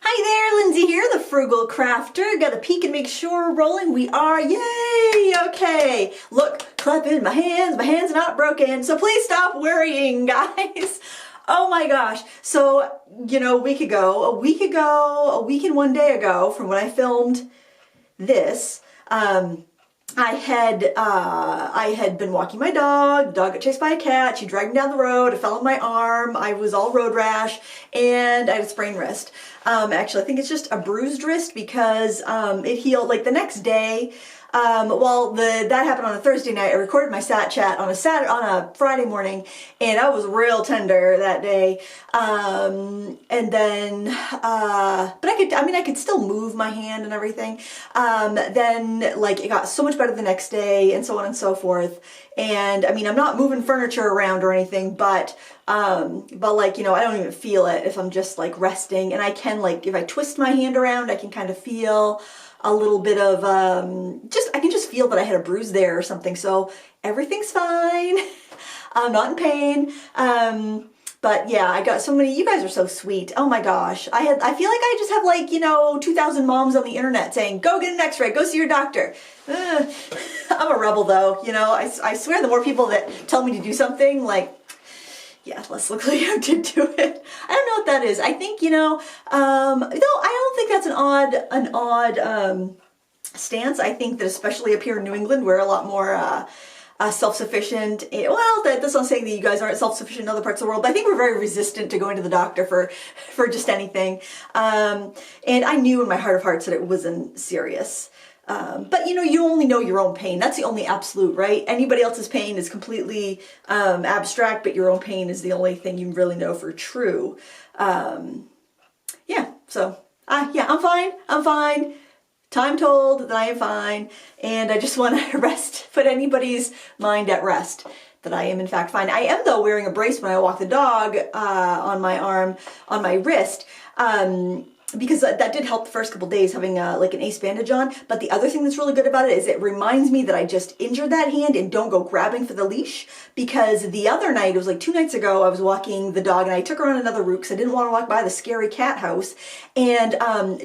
Hi there, Lindsay here, the Frugal Crafter. Got to peek and make sure we're rolling. We are. Yay! Okay. Look, clapping my hands are not broken, so please stop worrying, guys. Oh my gosh. So, a week and one day ago from when I filmed this, I had been walking my dog. The dog got chased by a cat. She dragged me down the road. I fell on my arm. I was all road rash, and I had a sprained wrist. Actually, I think it's just a bruised wrist because it healed like the next day. That happened on a Thursday night. I recorded my sat chat on a Friday morning, and I was real tender that day. And then, but I could still move my hand and everything. Then like it got so much better the next day, and so on and so forth. And I'm not moving furniture around or anything, but I don't even feel it if I'm just like resting. And I can, like, if I twist my hand around, I can kind of feel a little bit of, I can just feel that I had a bruise there or something. So everything's fine. I'm not in pain. But yeah, I got so many, you guys are so sweet. Oh my gosh. I feel like I just have like, 2,000 moms on the internet saying, go get an x-ray, go see your doctor. I'm a rebel though, I swear the more people that tell me to do something, like, yeah, less likely I to do it. I don't know what that is. I think, no, I don't think that's an odd stance. I think that especially up here in New England, we're a lot more self-sufficient. Well, that's not saying that you guys aren't self-sufficient in other parts of the world, but I think we're very resistant to going to the doctor for just anything. And I knew in my heart of hearts that it wasn't serious. But you only know your own pain. That's the only absolute, right? Anybody else's pain is completely abstract, but your own pain is the only thing you really know for true. Yeah, so, I'm fine. I'm fine. Time told that I am fine. And I just want to put anybody's mind at rest that I am in fact fine. I am, though, wearing a brace when I walk the dog on my wrist. Because that did help the first couple days having like an ace bandage on. But the other thing that's really good about it is it reminds me that I just injured that hand and don't go grabbing for the leash. Because the other night, it was like 2 nights ago, I was walking the dog and I took her on another route because I didn't want to walk by the scary cat house. And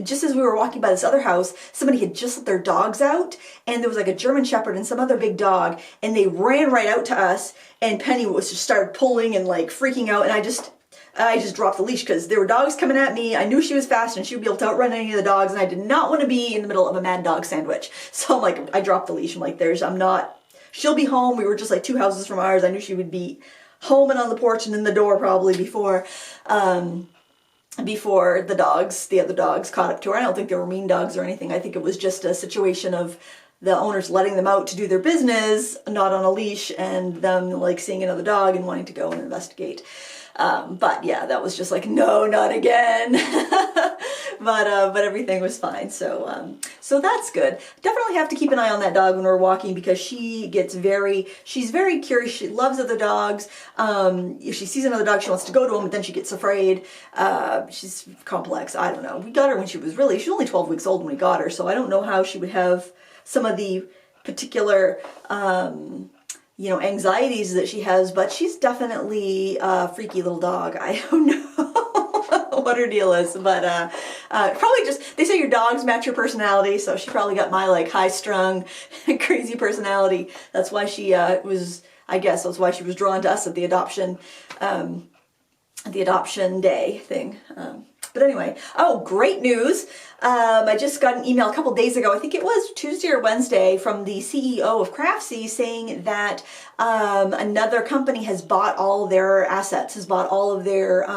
just as we were walking by this other house, somebody had just let their dogs out, and there was like a German Shepherd and some other big dog, and they ran right out to us, and Penny just started pulling and like freaking out, and I just dropped the leash because there were dogs coming at me. I knew she was fast and she would be able to outrun any of the dogs, and I did not want to be in the middle of a mad dog sandwich. So I'm like, I dropped the leash. I'm like, she'll be home. We were just like 2 houses from ours. I knew she would be home and on the porch and in the door probably before the other dogs caught up to her. I don't think they were mean dogs or anything. I think it was just a situation of the owners letting them out to do their business, not on a leash, and them like seeing another dog and wanting to go and investigate. But yeah, that was just like, no, not again. but everything was fine. So that's good. Definitely have to keep an eye on that dog when we're walking because she's very curious. She loves other dogs. If she sees another dog, she wants to go to him, but then she gets afraid. She's complex. I don't know. We got her when she was only 12 weeks old when we got her. So I don't know how she would have some of the particular, anxieties that she has, but she's definitely a freaky little dog. I don't know what her deal is, but probably just, they say your dogs match your personality, so she probably got my like high-strung, crazy personality. That's why she that's why she was drawn to us at the adoption day thing. But anyway, great news. I just got an email a couple days ago, I think it was Tuesday or Wednesday, from the CEO of Craftsy saying that another company has bought all their assets, has bought all of their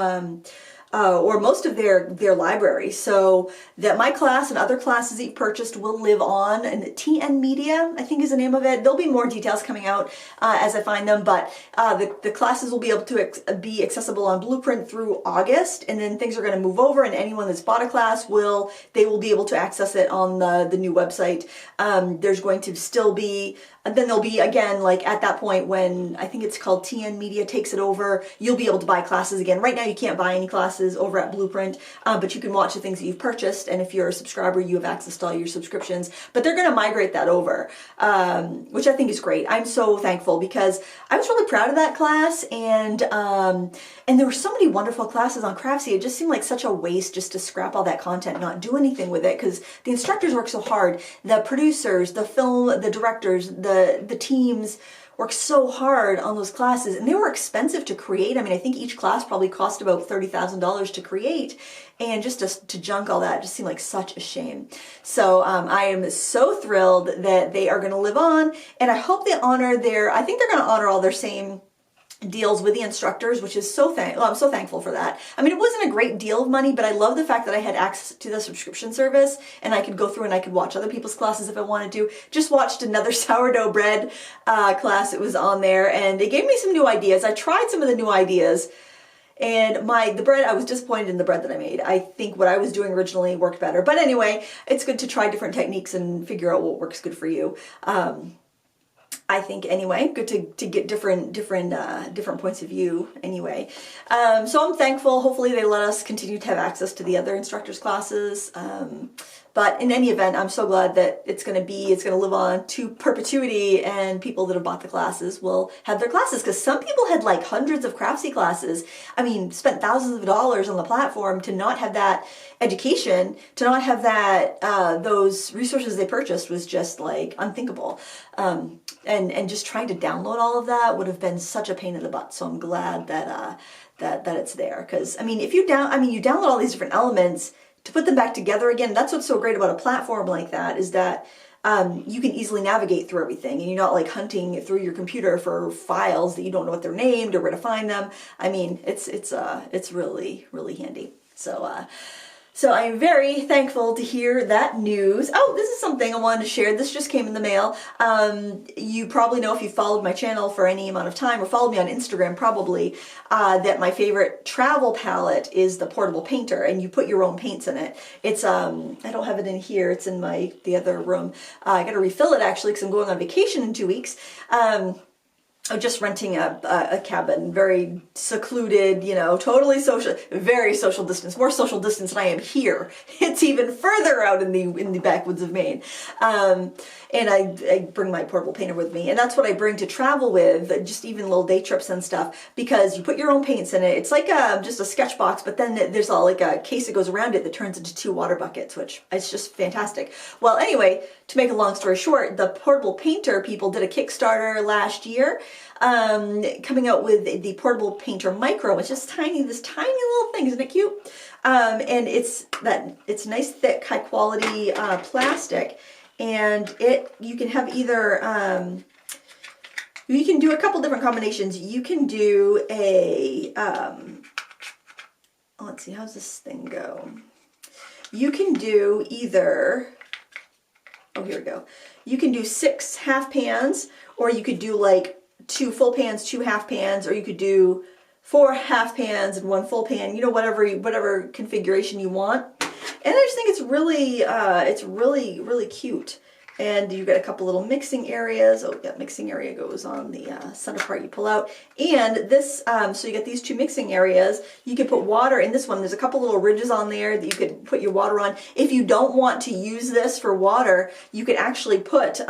or most of their library, so that my class and other classes that you purchased will live on. And TN Media, I think, is the name of it. There'll be more details coming out as I find them, but the classes will be able to be accessible on Blueprint through August, and then things are going to move over, and anyone that's bought a class will be able to access it on the new website. There's going to still be, and then there'll be, again, like at that point when I think it's called TN Media takes it over, you'll be able to buy classes again. Right now you can't buy any classes classes over at Blueprint, but you can watch the things that you've purchased, and if you're a subscriber, you have access to all your subscriptions. But they're going to migrate that over, which I think is great. I'm so thankful because I was really proud of that class, and there were so many wonderful classes on Craftsy. It just seemed like such a waste just to scrap all that content, not do anything with it, because the instructors work so hard. The producers, the directors, the teams worked so hard on those classes, and they were expensive to create. I mean, I think each class probably cost about $30,000 to create, and just to junk all that just seemed like such a shame. So I am so thrilled that they are going to live on, and I hope they honor I think they're going to honor all their same deals with the instructors, which is I'm so thankful for that. I mean, it wasn't a great deal of money, but I love the fact that I had access to the subscription service, and I could go through and I could watch other people's classes if I wanted to. Just watched another sourdough bread class. It was on there, and it gave me some new ideas. I tried some of the new ideas, and the bread, I was disappointed in the bread that I made. I think what I was doing originally worked better. But anyway, it's good to try different techniques and figure out what works good for you. I think anyway, good to get different points of view anyway. So I'm thankful. Hopefully they let us continue to have access to the other instructors' classes. But in any event, I'm so glad that it's going to live on to perpetuity, and people that have bought the classes will have their classes, because some people had like hundreds of Craftsy classes. I mean, spent thousands of dollars on the platform to not have that education, to not have that, those resources they purchased was just like unthinkable. And just trying to download all of that would have been such a pain in the butt. So I'm glad that it's there, because I mean, if you download all these different elements to put them back together again. That's what's so great about a platform like that, is that you can easily navigate through everything, and you're not like hunting through your computer for files that you don't know what they're named or where to find them. I mean, it's really, really handy. So I'm very thankful to hear that news. Oh, this is something I wanted to share. This just came in the mail. You probably know, if you followed my channel for any amount of time or followed me on Instagram probably, that my favorite travel palette is the portable painter, and you put your own paints in it. It's, I don't have it in here. It's in the other room. I got to refill it actually, because I'm going on vacation in 2 weeks. I'm just renting a cabin, very secluded, totally social, very social distance, more social distance than I am here. It's even further out in the backwoods of Maine. And I bring my portable painter with me, and that's what I bring to travel with, just even little day trips and stuff, because you put your own paints in it. It's like just a sketch box, but then there's like a case that goes around it that turns into 2 water buckets, which is just fantastic. Well, anyway, to make a long story short, the portable painter people did a Kickstarter last year, coming out with the portable painter micro, which is tiny, this tiny little thing. Isn't it cute? And it's nice, thick, high quality plastic, and you can have either you can do a couple different combinations. You can do a let's see, how's this thing go? You can do either, oh, here we go. You can do 6 half pans, or you could do like 2 full pans, 2 half pans, or you could do 4 half pans and 1 full pan, whatever configuration you want. And I just think it's really, really cute. And you get a couple little mixing areas. Oh, that mixing area goes on the center part you pull out. And this, so you get these 2 mixing areas. You can put water in this one. There's a couple little ridges on there that you could put your water on. If you don't want to use this for water, you could actually put,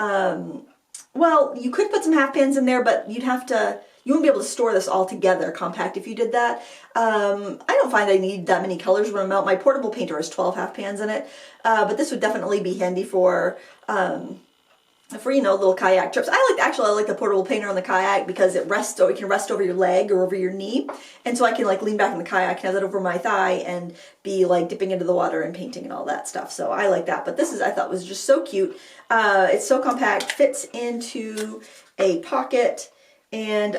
well, you could put some half pans in there, but you wouldn't be able to store this all together compact if you did that. I don't find I need that many colors when I'm out. My portable painter has 12 half pans in it, but this would definitely be handy for little kayak trips. I like the portable painter on the kayak because it can rest over your leg or over your knee, and so I can like lean back in the kayak and have that over my thigh and be like dipping into the water and painting and all that stuff. So I like that. But this I thought was just so cute. It's so compact, fits into a pocket, and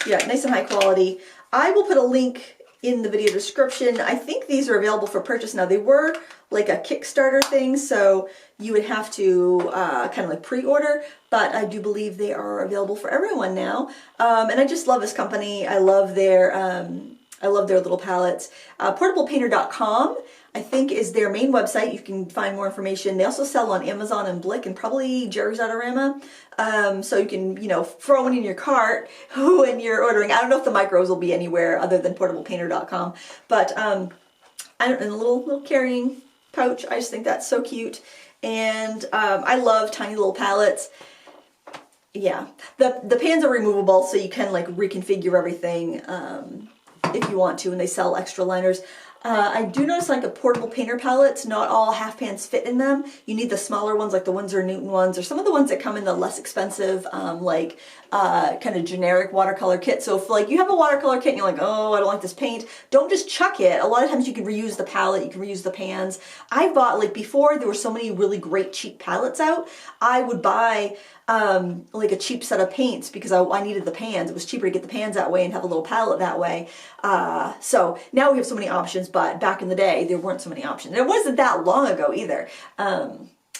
yeah, nice and high quality. I will put a link in the video description. I think these are available for purchase now. They were like a Kickstarter thing, so you would have to kind of like pre-order, but I do believe they are available for everyone now. And I just love this company. I love their I love their little palettes. Portablepainter.com, I think, is their main website. You can find more information. They also sell on Amazon and Blick and probably Jerry's Adorama. So you can, you know, throw one in your cart when you're ordering. I don't know if the micros will be anywhere other than portablepainter.com. But I don't know, a little carrying pouch. I just think that's so cute. And I love tiny little palettes. Yeah, the pans are removable, so you can like reconfigure everything if you want to, and they sell extra liners. I do notice like a portable painter palettes, not all half pans fit in them. You need the smaller ones like the Winsor & Newton ones, or some of the ones that come in the less expensive kind of generic watercolor kit. So if like you have a watercolor kit and you're like, oh, I don't like this paint, don't just chuck it. A lot of times you can reuse the palette, you can reuse the pans. I bought, like before there were so many really great cheap palettes out, I would buy like a cheap set of paints because I needed the pans. It was cheaper to get the pans that way and have a little palette that way. So now we have so many options, but back in the day there weren't so many options. It wasn't that long ago either.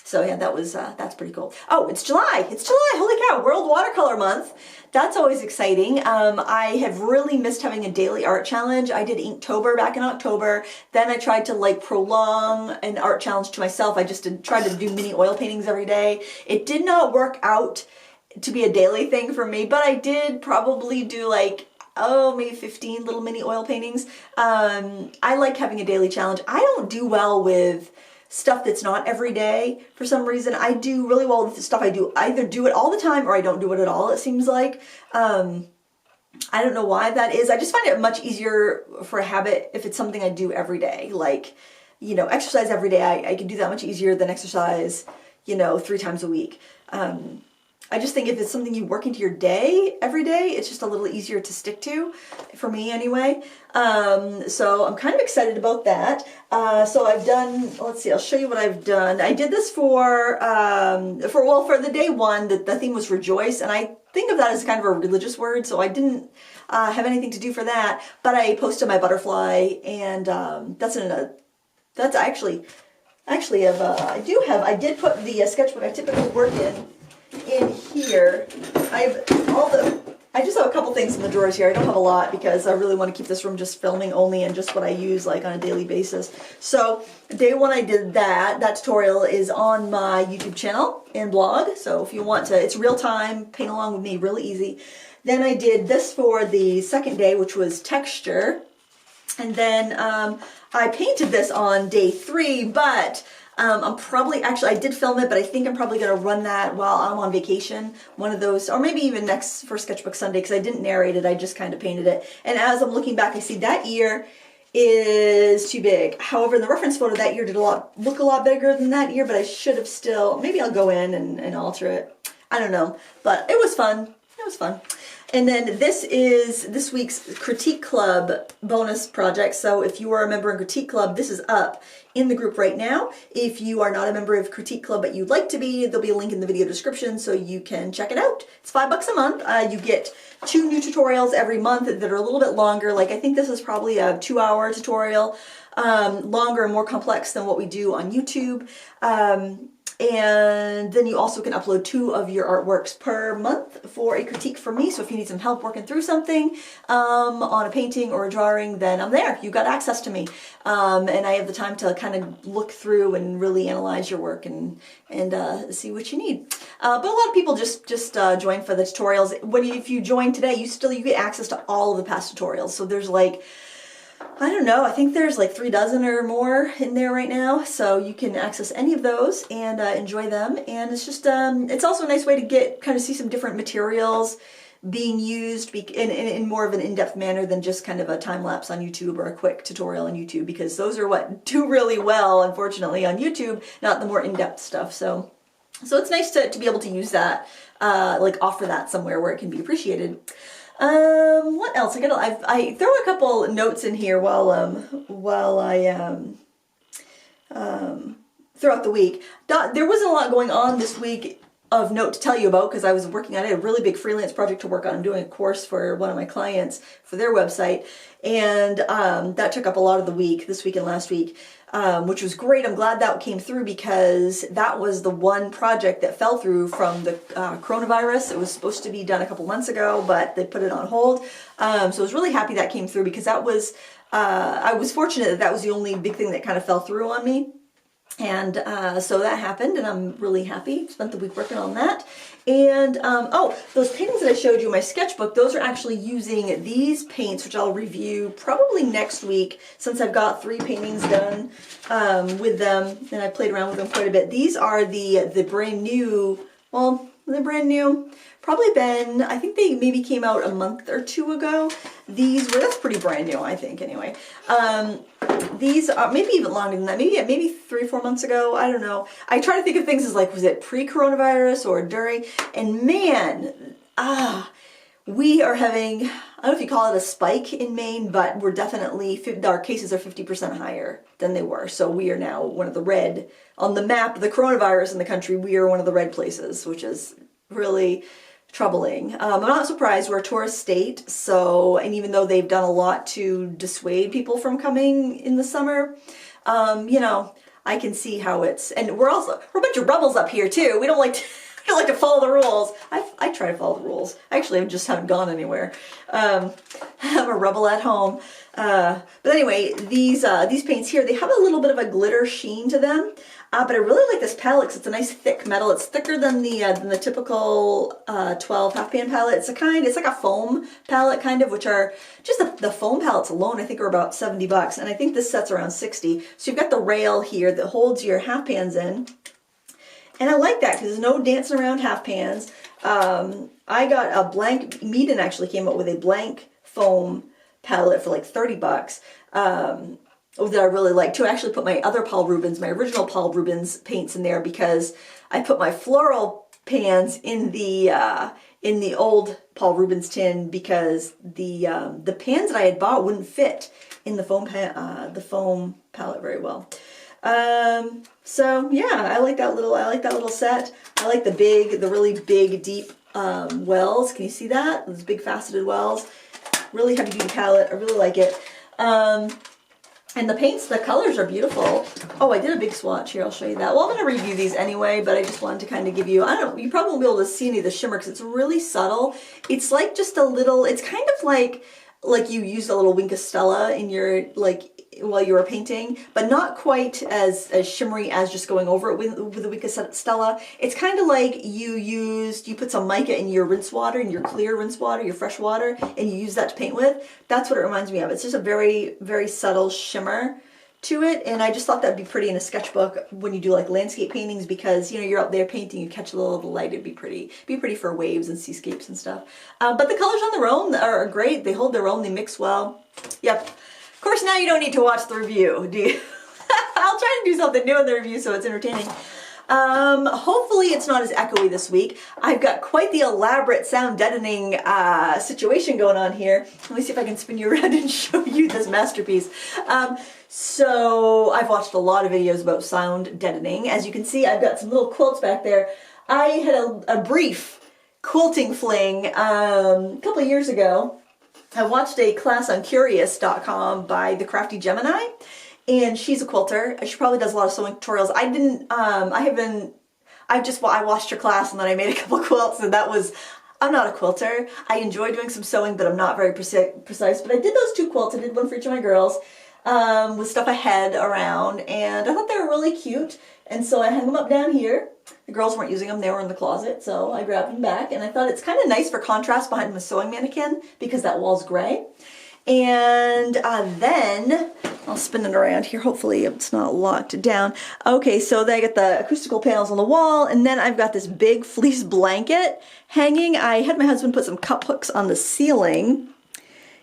So yeah, that's pretty cool. Oh, it's July. It's July. Holy cow, World Watercolor Month. That's always exciting. I have really missed having a daily art challenge. I did Inktober back in October. Then I tried to like prolong an art challenge to myself. I just tried to do mini oil paintings every day. It did not work out to be a daily thing for me, but I did probably do like, oh, maybe 15 little mini oil paintings. I like having a daily challenge. I don't do well with stuff that's not every day for some reason. I do really well with the stuff I do. I either do it all the time or I don't do it at all, it seems like. I don't know why that is. I just find it much easier for a habit if it's something I do every day. Like, you know, exercise every day, I can do that much easier than exercise, you know, 3 times a week. I just think if it's something you work into your day every day, it's just a little easier to stick to, for me anyway. So I'm kind of excited about that. So I've done, let's see, I'll show you what I've done. I did this for the day one, the theme was rejoice, and I think of that as kind of a religious word, so I didn't have anything to do for that, but I posted my butterfly, and that's actually I did put the sketchbook I typically work in here. I just have a couple things in the drawers here. I don't have a lot because I really want to keep this room just filming only and just what I use like on a daily basis. So day one I did that. That tutorial is on my YouTube channel and blog. So if you want to, it's real time, paint along with me, really easy. Then I did this for the second day, which was texture. And then I painted this on day 3, but I'm probably, actually I did film it, but I think I'm probably going to run that while I'm on vacation, one of those, or maybe even next for Sketchbook Sunday, because I didn't narrate it, I just kind of painted it. And as I'm looking back, I see that ear is too big. However, in the reference photo, that ear did look a lot bigger than that ear, but I should have still, maybe I'll go in and alter it. I don't know, but it was fun. It was fun. And then this is this week's Critique Club bonus project. So if you are a member in Critique Club, this is up in the group right now. If you are not a member of Critique Club but you'd like to be, there'll be a link in the video description so you can check it out. It's $5 a month. You get 2 new tutorials every month that are a little bit longer. Like I think this is probably a 2-hour tutorial, longer and more complex than what we do on YouTube. And then you also can upload 2 of your artworks per month for a critique from me. So if you need some help working through something on a painting or a drawing, then I'm there. You've got access to me. And I have the time to kind of look through and really analyze your work and see what you need. But a lot of people just join for the tutorials. If you join today, you get access to all of the past tutorials. So there's like, I don't know, I think there's like 3 dozen or more in there right now, so you can access any of those and enjoy them. And it's just, it's also a nice way to kind of see some different materials being used in more of an in-depth manner than just kind of a time-lapse on YouTube or a quick tutorial on YouTube, because those are what do really well, unfortunately, on YouTube, not the more in-depth stuff. So it's nice to be able to use that, like offer that somewhere where it can be appreciated. What else? I throw a couple notes in here while I throughout the week. There wasn't a lot going on this week of note to tell you about, because I was working on a really big freelance project to work on. I'm doing a course for one of my clients for their website, and that took up a lot of the week, this week and last week, which was great. I'm glad that came through, because that was the one project that fell through from the coronavirus. It was supposed to be done a couple months ago, but they put it on hold. So I was really happy that came through, because that was, I was fortunate that that was the only big thing that kind of fell through on me. And so that happened, and I'm really happy. Spent the week working on that. And oh, those paintings that I showed you in my sketchbook, those are actually using these paints, which I'll review probably next week, since I've got 3 paintings done with them, and I played around with them quite a bit. These are the brand new, well, they're brand new. Probably been, I think they maybe came out a month or 2 ago. These were, that's pretty brand new, I think, anyway. These are maybe even longer than that, maybe 3 or 4 months ago, I don't know. I try to think of things as like, was it pre-coronavirus or during? And man, we are having, I don't know if you call it a spike in Maine, but we're definitely, our cases are 50% higher than they were. So we are now one of the red, on the map of the coronavirus in the country, we are one of the red places, which is really troubling. I'm not surprised. We're a tourist state, so, and even though they've done a lot to dissuade people from coming in the summer, you know, I can see how it's, and we're a bunch of rebels up here too. We don't like to, we don't like to follow the rules. I try to follow the rules. Actually, I just haven't gone anywhere. I'm a rebel at home. But anyway, these paints here, they have a little bit of a glitter sheen to them. But I really like this palette because it's a nice thick metal. It's thicker than the typical 12 half pan palette. It's like a foam palette kind of, which are just the foam palettes alone, I think are about $70, and I think this set's around 60. So you've got the rail here that holds your half pans in, and I like that because there's no dancing around half pans. I got a blank. Meaden actually came up with a blank foam palette for like $30. That I really like to actually put my other Paul Rubens, my original Paul Rubens paints in there, because I put my floral pans in the old Paul Rubens tin, because the pans that I had bought wouldn't fit in the foam palette very well. So yeah, I like that little set. I like the really big deep wells. Can you see that? Those big faceted wells. Really heavy duty palette. I really like it. And the paints, the colors are beautiful. Oh, I did a big swatch here. I'll show you that. Well, I'm going to review these anyway, but I just wanted to kind of give you, I don't know, you probably won't be able to see any of the shimmer because it's really subtle. It's like just a little, it's kind of like you used a little wink of Stella in your, like, while you were painting, but not quite as shimmery as just going over it with the wink of Stella. It's kind of like you put some mica in your rinse water, in your clear rinse water, your fresh water, and you use that to paint with. That's what it reminds me of. It's just a very, very subtle shimmer to it, and I just thought that'd be pretty in a sketchbook when you do like landscape paintings, because you know you're out there painting, you catch a little of the light, it'd be pretty for waves and seascapes and stuff. But the colors on their own are great. They hold their own. They mix well. Yep. Of course, now you don't need to watch the review, do you? I'll try to do something new in the review so it's entertaining. Hopefully it's not as echoey this week. I've got quite the elaborate sound deadening situation going on here. Let me see if I can spin you around and show you this masterpiece. So I've watched a lot of videos about sound deadening. As you can see, I've got some little quilts back there. I had a brief quilting fling a couple of years ago. I watched a class on Curious.com by the Crafty Gemini, and she's a quilter. She probably does a lot of sewing tutorials. I watched her class and then I made a couple quilts, and I'm not a quilter. I enjoy doing some sewing, but I'm not very precise. But I did those 2 quilts. I did one for each of my girls with stuff I had around, and I thought they were really cute. And so I hung them up down here. The girls weren't using them, they were in the closet, so I grabbed them back, and I thought it's kind of nice for contrast behind the sewing mannequin because that wall's gray. And then I'll spin it around here. Hopefully it's not locked down. Okay, so then I got the acoustical panels on the wall, and then I've got this big fleece blanket hanging. I had my husband put some cup hooks on the ceiling.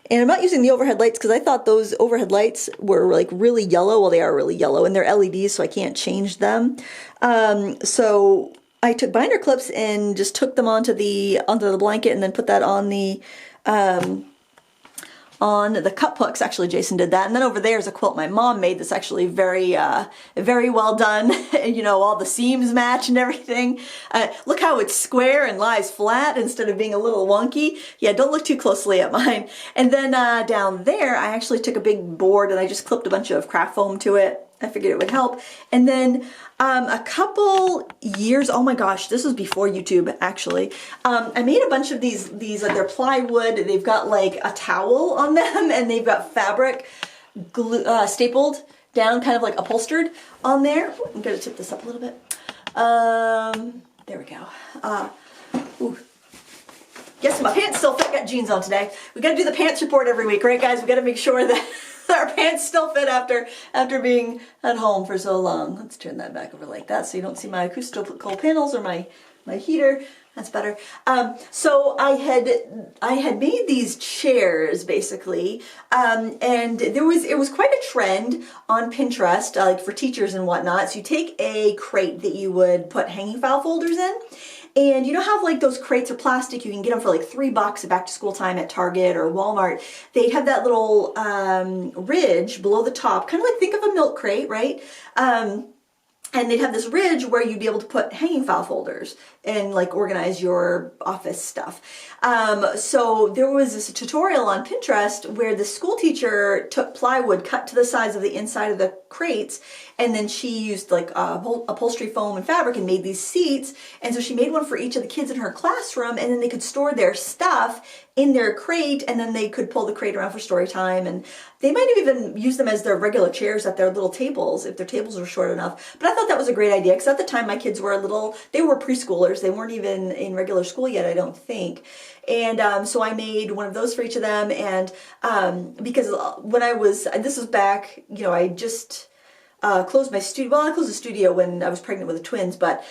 And I'm not using the overhead lights because I thought those overhead lights were like really yellow. Well, they are really yellow, and they're LEDs, so I can't change them. So I took binder clips and just took them onto the blanket, and then put that on the on the cup hooks. Actually, Jason did that. And then over there is a quilt my mom made that's actually very, very well done. You know, all the seams match and everything. Look how it's square and lies flat instead of being a little wonky. Yeah, don't look too closely at mine. And then down there, I actually took a big board and I just clipped a bunch of craft foam to it. I figured it would help. And then a couple years, oh my gosh, this was before YouTube actually. I made a bunch of these they're plywood. They've got like a towel on them and they've got fabric stapled down, kind of like upholstered on there. I'm gonna tip this up a little bit. There we go. Ooh. Yes, my pants still fit. I got jeans on today. We gotta do the pants report every week, right guys? We gotta make sure that our pants still fit after being at home for so long. Let's turn that back over like that so you don't see my acoustical panels or my heater. That's better. So I had made these chairs basically, and it was quite a trend on Pinterest, like for teachers and whatnot. So you take a crate that you would put hanging file folders in. And you know how like those crates are plastic, you can get them for like $3 at back to school time at Target or Walmart. They have that little ridge below the top, kind of like think of a milk crate, right? And they'd have this ridge where you'd be able to put hanging file folders and like organize your office stuff. So there was this tutorial on Pinterest where the school teacher took plywood cut to the size of the inside of the crates, and then she used like upholstery foam and fabric and made these seats. And so she made one for each of the kids in her classroom, and then they could store their stuff in their crate, and then they could pull the crate around for story time, and they might have even used them as their regular chairs at their little tables if their tables were short enough. But I thought that was a great idea because at the time my kids were they were preschoolers. They weren't even in regular school yet, I don't think. And so I made one of those for each of them, and because when this was back, you know, I just closed my studio. Well, I closed the studio when I was pregnant with the twins, but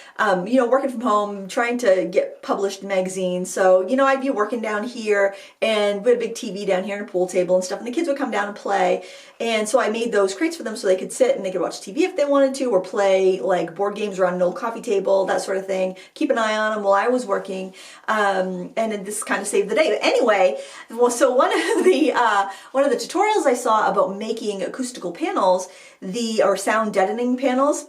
you know, working from home, trying to get published in magazines. So, you know, I'd be working down here, and we had a big TV down here and a pool table and stuff, and the kids would come down and play. And so I made those crates for them so they could sit and they could watch TV if they wanted to, or play like board games around an old coffee table, that sort of thing. Keep an eye on them while I was working, and this kind of saved the day. But anyway, well, so one of the tutorials I saw about making acoustical panels, or sound deadening panels,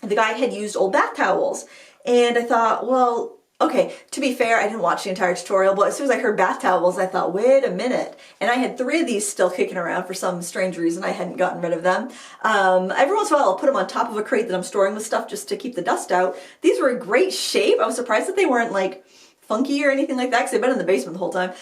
the guy had used old bath towels, and I thought, well, okay, to be fair, I didn't watch the entire tutorial, but as soon as I heard bath towels, I thought, wait a minute. And I had 3 of these still kicking around for some strange reason. I hadn't gotten rid of them. Every once in a while, I'll put them on top of a crate that I'm storing with stuff just to keep the dust out. These were in great shape. I was surprised that they weren't like funky or anything like that because they've been in the basement the whole time.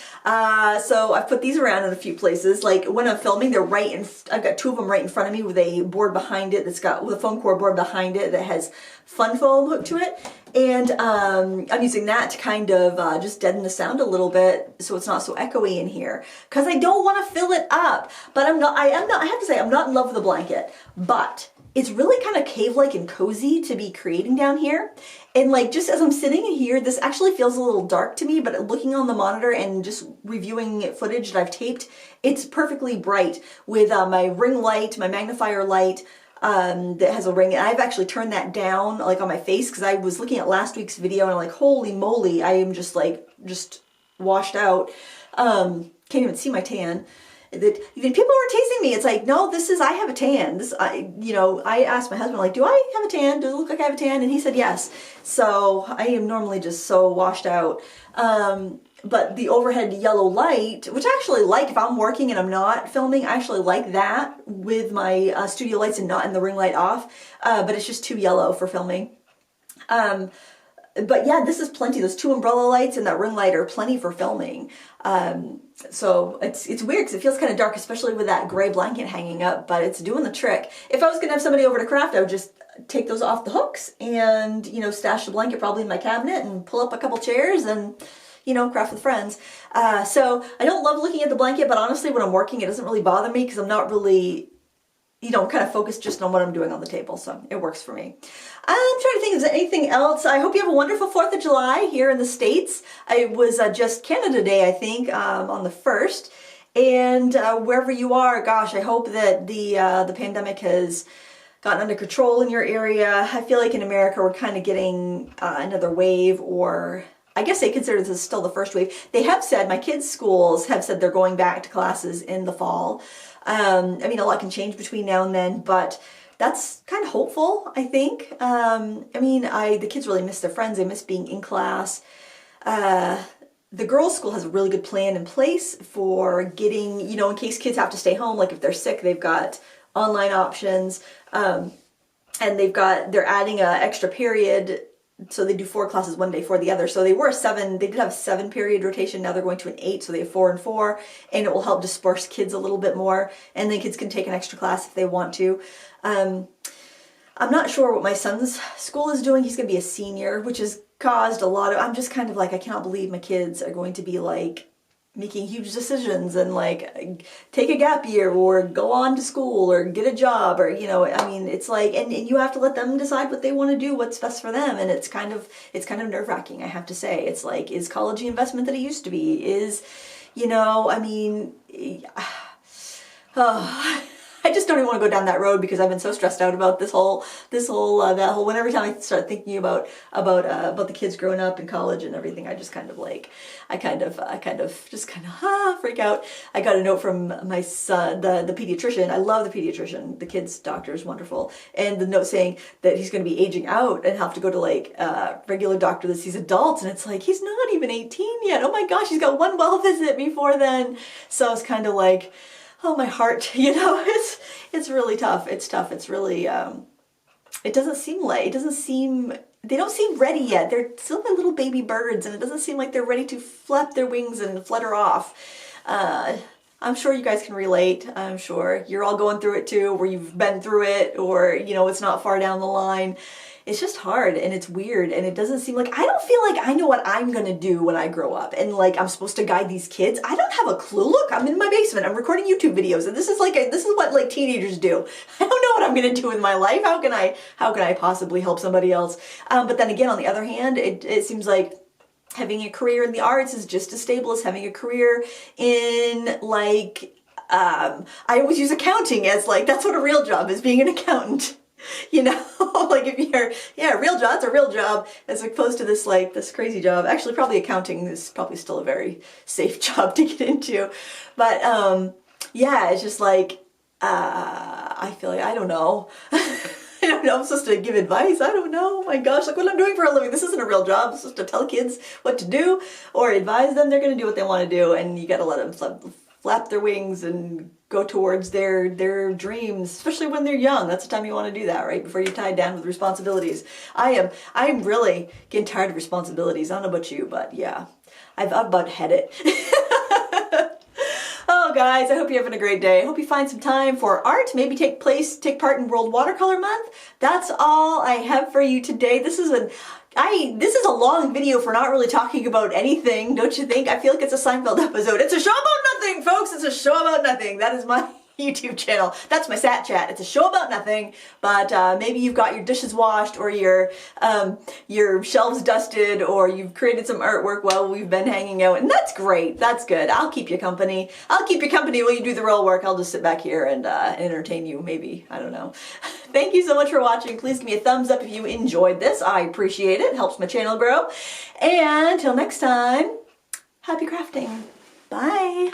So I've put these around in a few places. Like when I'm filming, they're I've got 2 of them right in front of me with a board behind it with a foam core board behind it that has fun foam hooked to it. And I'm using that to kind of just deaden the sound a little bit so it's not so echoey in here, because I don't want to fill it up. But I have to say, I'm not in love with the blanket, but it's really kind of cave-like and cozy to be creating down here. And like, just as I'm sitting in here, this actually feels a little dark to me, but looking on the monitor and just reviewing footage that I've taped, it's perfectly bright with my ring light, my magnifier light, that has a ring. And I've actually turned that down like on my face because I was looking at last week's video and I'm like, holy moly, I am just washed out. Can't even see my tan. That even people were teasing me. It's like, no, I have a tan. I asked my husband, like, do I have a tan? Does it look like I have a tan? And he said yes. So I am normally just so washed out. But the overhead yellow light, which I actually like if I'm working and I'm not filming, I actually like that with my studio lights and the ring light off. But it's just too yellow for filming. But yeah, this is plenty. Those 2 umbrella lights and that ring light are plenty for filming. So it's weird because it feels kind of dark, especially with that gray blanket hanging up, but it's doing the trick. If I was going to have somebody over to craft, I would just take those off the hooks and, you know, stash the blanket probably in my cabinet and pull up a couple chairs and, you know, craft with friends. So I don't love looking at the blanket, but honestly, when I'm working, it doesn't really bother me because I'm not really, you know, kind of focused just on what I'm doing on the table. So it works for me. I'm trying to think, is there anything else? I hope you have a wonderful 4th of July here in the States. It was just Canada Day, I think, on the 1st. And wherever you are, gosh, I hope that the pandemic has gotten under control in your area. I feel like in America, we're kind of getting another wave or I guess they consider this still the first wave. They have said, my kids' schools have said they're going back to classes in the fall. I mean, a lot can change between now and then, but that's kind of hopeful, I think. I mean, the kids really miss their friends. They miss being in class. The girls' school has a really good plan in place for getting, you know, in case kids have to stay home, like if they're sick, they've got online options, and they're adding an extra period. So they do 4 classes one day for the other. So they did have a 7-period rotation. Now they're going to an 8. So they have 4 and 4, and it will help disperse kids a little bit more. And then kids can take an extra class if they want to. I'm not sure what my son's school is doing. He's going to be a senior, which has caused a lot of, I'm just kind of like, I cannot believe my kids are going to be like making huge decisions and like take a gap year or go on to school or get a job, or, you know, I mean, it's like, and you have to let them decide what they want to do, what's best for them. And it's kind of nerve-wracking, I have to say. It's like, is college the investment that it used to be? Is, you know, I mean, I just don't even want to go down that road because I've been so stressed out about that whole, when every time I start thinking about the kids growing up in college and everything, I just kind of like, I kind of freak out. I got a note from my son, the pediatrician. I love the pediatrician. The kid's doctor is wonderful. And the note saying that he's going to be aging out and have to go to like a regular doctor that sees adults. And it's like, he's not even 18 yet. Oh my gosh, he's got one well visit before then. So it's kind of like, oh, my heart, you know, it's really tough. It's tough. It's really, they don't seem ready yet. They're still my little baby birds, and it doesn't seem like they're ready to flap their wings and flutter off. I'm sure you guys can relate. I'm sure you're all going through it too, where you've been through it, or, you know, it's not far down the line. It's just hard, and it's weird, and it doesn't seem like, I don't feel like I know what I'm gonna do when I grow up, and like I'm supposed to guide these kids. I don't have a clue. Look, I'm in my basement, I'm recording YouTube videos, and this is what like teenagers do. I don't know what I'm gonna do with my life. How can I possibly help somebody else? But then again, on the other hand, it seems like having a career in the arts is just as stable as having a career in like, I always use accounting as like, that's what a real job is, being an accountant. You know, like if you're, a real job, it's a real job, as opposed to this like this crazy job. Actually, probably accounting is probably still a very safe job to get into. But yeah, it's just like, I feel like, I don't know. I don't know, I'm supposed to give advice. I don't know. Oh my gosh, look what I'm doing for a living. This isn't a real job. I'm supposed to tell kids what to do or advise them. They're going to do what they want to do, and you got to let them flap their wings and go towards their dreams, especially when they're young. That's the time you want to do that, right? Before you're tied down with responsibilities. I am really getting tired of responsibilities. I don't know about you, but yeah, I've about had it. Oh, guys, I hope you're having a great day. I hope you find some time for art. Maybe take part in World Watercolor Month. That's all I have for you today. This is a long video for not really talking about anything, don't you think? I feel like it's a Seinfeld episode. It's a show about nothing, folks. It's a show about nothing. That is my YouTube channel. That's my Sat Chat. It's a show about nothing, but maybe you've got your dishes washed, or your shelves dusted, or you've created some artwork while we've been hanging out, and that's great. That's good. I'll keep you company. I'll keep you company while you do the real work. I'll just sit back here and entertain you, maybe. I don't know. Thank you so much for watching. Please give me a thumbs up if you enjoyed this. I appreciate it. It helps my channel grow. And until next time, happy crafting. Bye.